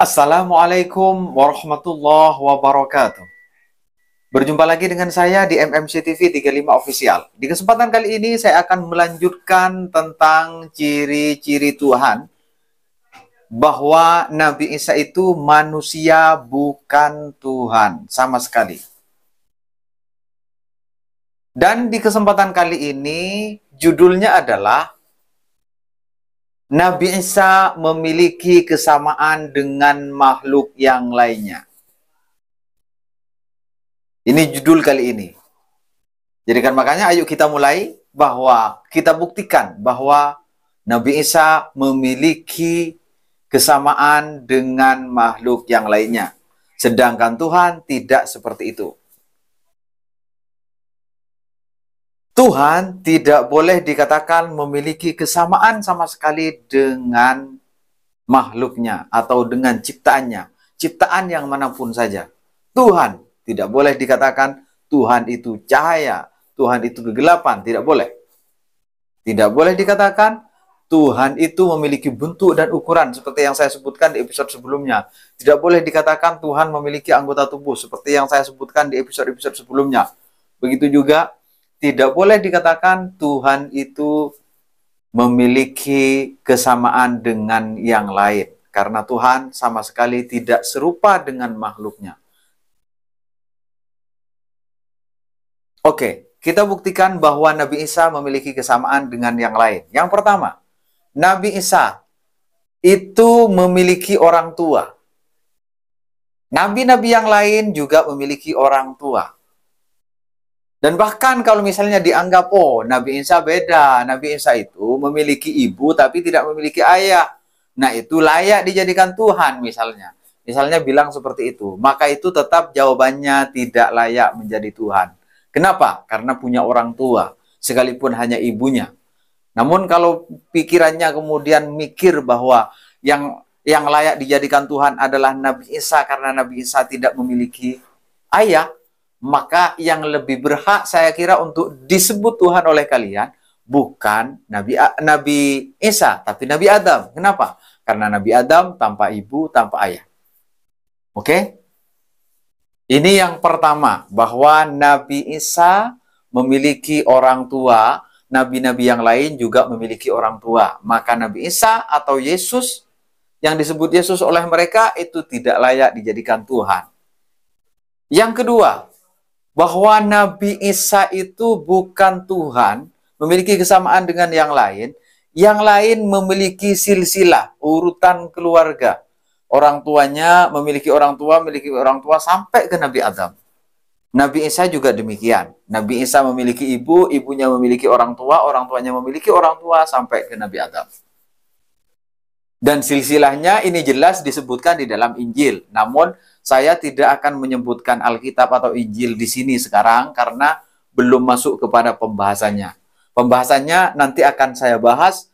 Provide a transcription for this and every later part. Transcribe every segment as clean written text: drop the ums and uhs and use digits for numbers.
Assalamualaikum warahmatullahi wabarakatuh. Berjumpa lagi dengan saya di MMC TV 35 Official. Di kesempatan kali ini saya akan melanjutkan tentang ciri-ciri Tuhan, bahwa Nabi Isa itu manusia bukan Tuhan sama sekali. Dan di kesempatan kali ini judulnya adalah Nabi Isa memiliki kesamaan dengan makhluk yang lainnya. Ini judul kali ini. Jadi kan makanya ayo kita mulai bahwa kita buktikan bahwa Nabi Isa memiliki kesamaan dengan makhluk yang lainnya. Sedangkan Tuhan tidak seperti itu. Tuhan tidak boleh dikatakan memiliki kesamaan sama sekali dengan makhluknya atau dengan ciptaannya. Ciptaan yang manapun saja. Tuhan tidak boleh dikatakan Tuhan itu cahaya, Tuhan itu kegelapan, tidak boleh. Tidak boleh dikatakan Tuhan itu memiliki bentuk dan ukuran seperti yang saya sebutkan di episode sebelumnya. Tidak boleh dikatakan Tuhan memiliki anggota tubuh seperti yang saya sebutkan di episode-episode sebelumnya. Begitu juga tidak boleh dikatakan Tuhan itu memiliki kesamaan dengan yang lain. Karena Tuhan sama sekali tidak serupa dengan makhluknya. Oke, kita buktikan bahwa Nabi Isa memiliki kesamaan dengan yang lain. Yang pertama, Nabi Isa itu memiliki orang tua. Nabi-nabi yang lain juga memiliki orang tua. Dan bahkan kalau misalnya dianggap, oh Nabi Isa beda. Nabi Isa itu memiliki ibu tapi tidak memiliki ayah. Nah itu layak dijadikan Tuhan misalnya. Misalnya bilang seperti itu. Maka itu tetap jawabannya tidak layak menjadi Tuhan. Kenapa? Karena punya orang tua. Sekalipun hanya ibunya. Namun kalau pikirannya kemudian mikir bahwa yang layak dijadikan Tuhan adalah Nabi Isa karena Nabi Isa tidak memiliki ayah, maka yang lebih berhak saya kira untuk disebut Tuhan oleh kalian bukan Nabi Isa, tapi Nabi Adam. Kenapa? Karena Nabi Adam tanpa ibu, tanpa ayah. Oke? Ini yang pertama, bahwa Nabi Isa memiliki orang tua, nabi-nabi yang lain juga memiliki orang tua. Maka Nabi Isa atau Yesus, yang disebut Yesus oleh mereka, itu tidak layak dijadikan Tuhan. Yang kedua, bahwa Nabi Isa itu bukan Tuhan, memiliki kesamaan dengan yang lain memiliki silsilah, urutan keluarga. Orang tuanya memiliki orang tua sampai ke Nabi Adam. Nabi Isa juga demikian. Nabi Isa memiliki ibu, ibunya memiliki orang tuanya memiliki orang tua sampai ke Nabi Adam. Dan silsilahnya ini jelas disebutkan di dalam Injil. Namun saya tidak akan menyebutkan Alkitab atau Injil di sini sekarang karena belum masuk kepada pembahasannya. Pembahasannya nanti akan saya bahas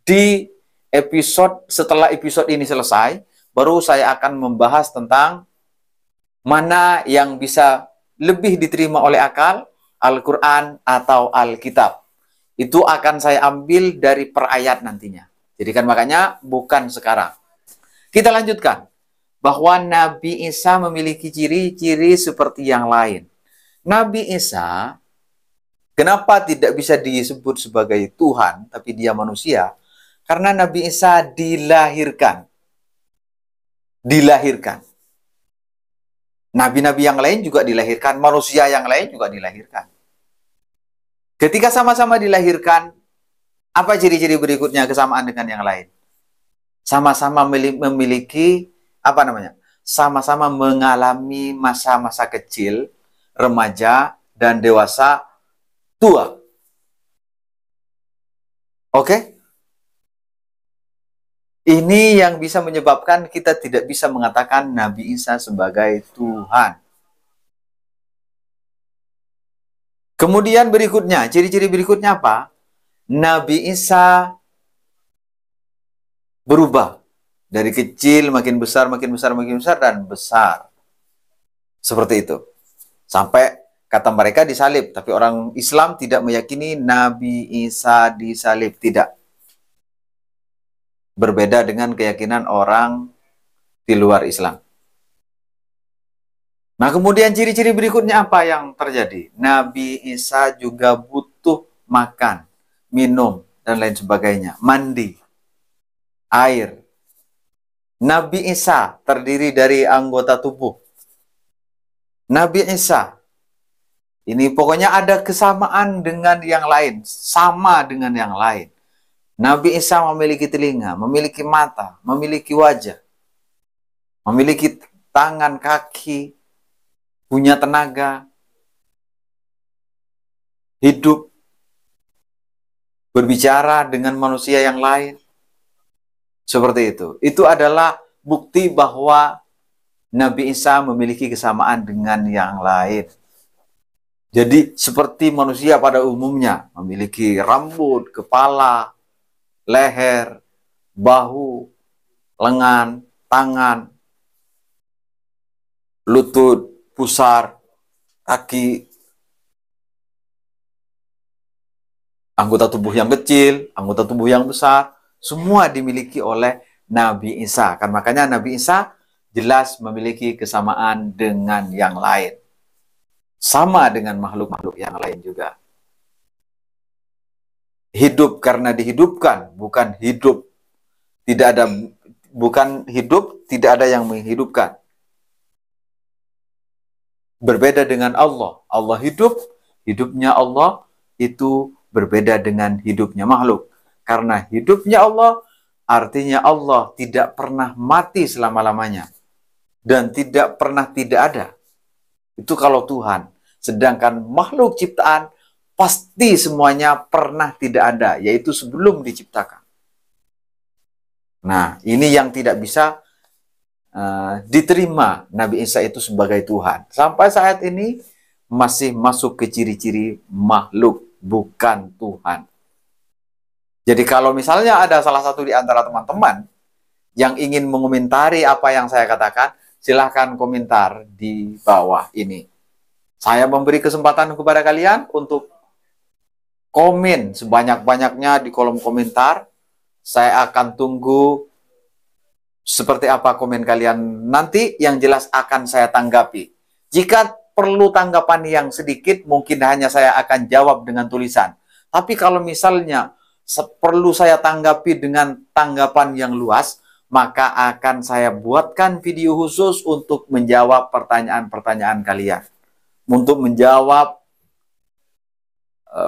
di episode setelah episode ini selesai. Baru saya akan membahas tentang mana yang bisa lebih diterima oleh akal, Al-Quran atau Alkitab. Itu akan saya ambil dari per ayat nantinya. Jadi kan makanya bukan sekarang. Kita lanjutkan. Bahwa Nabi Isa memiliki ciri-ciri seperti yang lain. Nabi Isa, kenapa tidak bisa disebut sebagai Tuhan, tapi dia manusia? Karena Nabi Isa dilahirkan. Nabi-nabi yang lain juga dilahirkan, manusia yang lain juga dilahirkan. Ketika sama-sama dilahirkan, apa ciri-ciri berikutnya kesamaan dengan yang lain? Sama-sama memiliki, sama-sama mengalami masa-masa kecil, remaja, dan dewasa, tua. Oke? Ini yang bisa menyebabkan kita tidak bisa mengatakan Nabi Isa sebagai Tuhan. Kemudian berikutnya, ciri-ciri berikutnya apa? Nabi Isa berubah. Dari kecil makin besar, dan besar. Seperti itu. Sampai kata mereka disalib. Tapi orang Islam tidak meyakini Nabi Isa disalib. Tidak. Berbeda dengan keyakinan orang di luar Islam. Nah, kemudian ciri-ciri berikutnya apa yang terjadi? Nabi Isa juga butuh makan, minum, dan lain sebagainya. Mandi, air. Nabi Isa terdiri dari anggota tubuh. Nabi Isa ini pokoknya ada kesamaan dengan yang lain, sama dengan yang lain. Nabi Isa memiliki telinga, memiliki mata, memiliki wajah, memiliki tangan, kaki, punya tenaga, hidup, berbicara dengan manusia yang lain. Seperti itu. Itu adalah bukti bahwa Nabi Isa memiliki kesamaan dengan yang lain. Jadi seperti manusia pada umumnya, memiliki rambut, kepala, leher, bahu, lengan, tangan, lutut, pusar, kaki, anggota tubuh yang kecil, anggota tubuh yang besar, semua dimiliki oleh Nabi Isa. Kan makanya Nabi Isa jelas memiliki kesamaan dengan yang lain. Sama dengan makhluk-makhluk yang lain juga. Hidup karena dihidupkan, bukan hidup. Tidak ada, bukan hidup, tidak ada yang menghidupkan. Berbeda dengan Allah. Allah hidup, hidupnya Allah itu berbeda dengan hidupnya makhluk. Karena hidupnya Allah, artinya Allah tidak pernah mati selama-lamanya. Dan tidak pernah tidak ada. Itu kalau Tuhan. Sedangkan makhluk ciptaan pasti semuanya pernah tidak ada, yaitu sebelum diciptakan. Nah, ini yang tidak bisa diterima Nabi Isa itu sebagai Tuhan. Sampai saat ini masih masuk ke ciri-ciri makhluk, bukan Tuhan. Jadi kalau misalnya ada salah satu di antara teman-teman yang ingin mengomentari apa yang saya katakan, silahkan komentar di bawah ini. Saya memberi kesempatan kepada kalian untuk komen sebanyak-banyaknya di kolom komentar. Saya akan tunggu seperti apa komen kalian nanti, yang jelas akan saya tanggapi. Jika perlu tanggapan yang sedikit, mungkin hanya saya akan jawab dengan tulisan. Tapi kalau misalnya perlu saya tanggapi dengan tanggapan yang luas, maka akan saya buatkan video khusus untuk menjawab pertanyaan-pertanyaan kalian. Untuk menjawab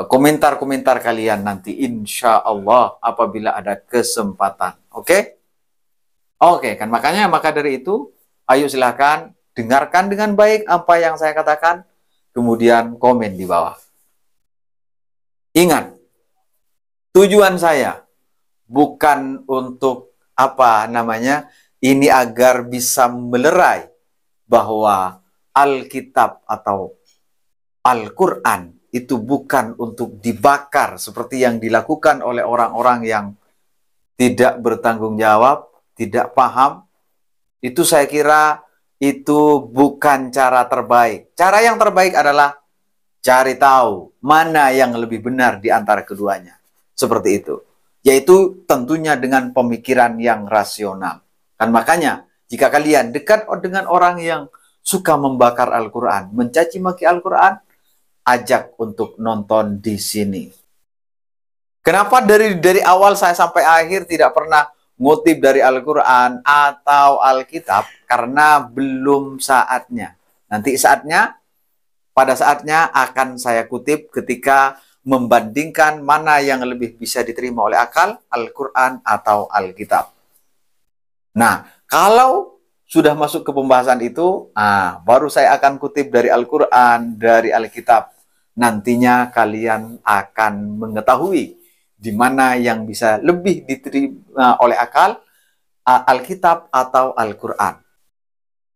komentar-komentar kalian nanti, insya Allah, apabila ada kesempatan. Oke? Oke, kan maka dari itu, ayo silakan dengarkan dengan baik apa yang saya katakan, kemudian komen di bawah. Ingat, tujuan saya bukan untuk ini agar bisa melerai bahwa Alkitab atau Al-Quran itu bukan untuk dibakar seperti yang dilakukan oleh orang-orang yang tidak bertanggung jawab, tidak paham. Itu saya kira itu bukan cara terbaik. Cara yang terbaik adalah cari tahu mana yang lebih benar di antara keduanya. Seperti itu. Yaitu tentunya dengan pemikiran yang rasional. Kan makanya, jika kalian dekat dengan orang yang suka membakar Al-Quran, mencaci maki Al-Quran, ajak untuk nonton di sini. Kenapa dari awal saya sampai akhir tidak pernah ngutip dari Al-Quran atau Alkitab? Karena belum saatnya. Nanti saatnya, pada saatnya akan saya kutip ketika membandingkan mana yang lebih bisa diterima oleh akal, Al-Quran atau Alkitab. Nah, kalau sudah masuk ke pembahasan itu, baru saya akan kutip dari Al-Quran, dari Alkitab. Nantinya kalian akan mengetahui di mana yang bisa lebih diterima oleh akal, Alkitab atau Al-Quran.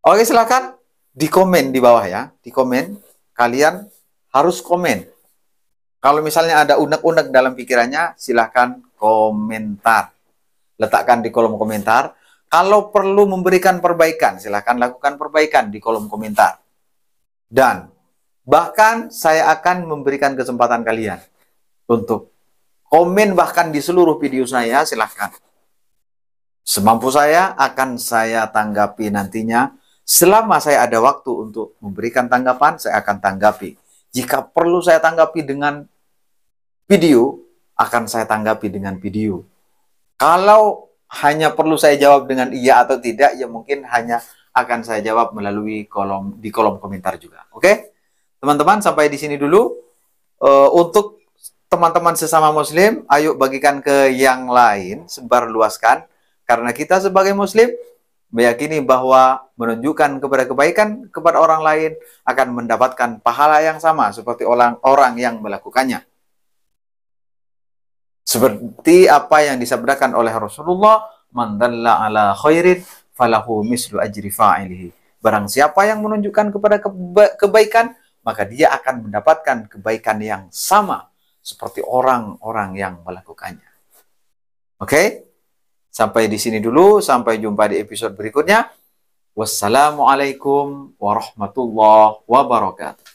Oke, silakan di komen di bawah ya. Di komen, kalian harus komen. Kalau misalnya ada unek-unek dalam pikirannya, silahkan komentar. Letakkan di kolom komentar. Kalau perlu memberikan perbaikan, silahkan lakukan perbaikan di kolom komentar. Dan bahkan saya akan memberikan kesempatan kalian untuk komen bahkan di seluruh video saya, silahkan. Semampu saya akan saya tanggapi nantinya. Selama saya ada waktu untuk memberikan tanggapan, saya akan tanggapi. Jika perlu saya tanggapi dengan video, akan saya tanggapi dengan video. Kalau hanya perlu saya jawab dengan iya atau tidak, ya mungkin hanya akan saya jawab melalui kolom komentar juga. Oke? Teman-teman, sampai di sini dulu. Untuk teman-teman sesama muslim, ayo bagikan ke yang lain, sebar luaskan. Karena kita sebagai muslim meyakini bahwa menunjukkan kepada kebaikan kepada orang lain akan mendapatkan pahala yang sama seperti orang yang melakukannya. Seperti apa yang disabdakan oleh Rasulullah, man dalla ala khairin falahu mislu ajri fa'ilihi. Barang siapa yang menunjukkan kepada kebaikan, maka dia akan mendapatkan kebaikan yang sama seperti orang-orang yang melakukannya. Oke? Sampai di sini dulu, sampai jumpa di episode berikutnya. Wassalamualaikum warahmatullahi wabarakatuh.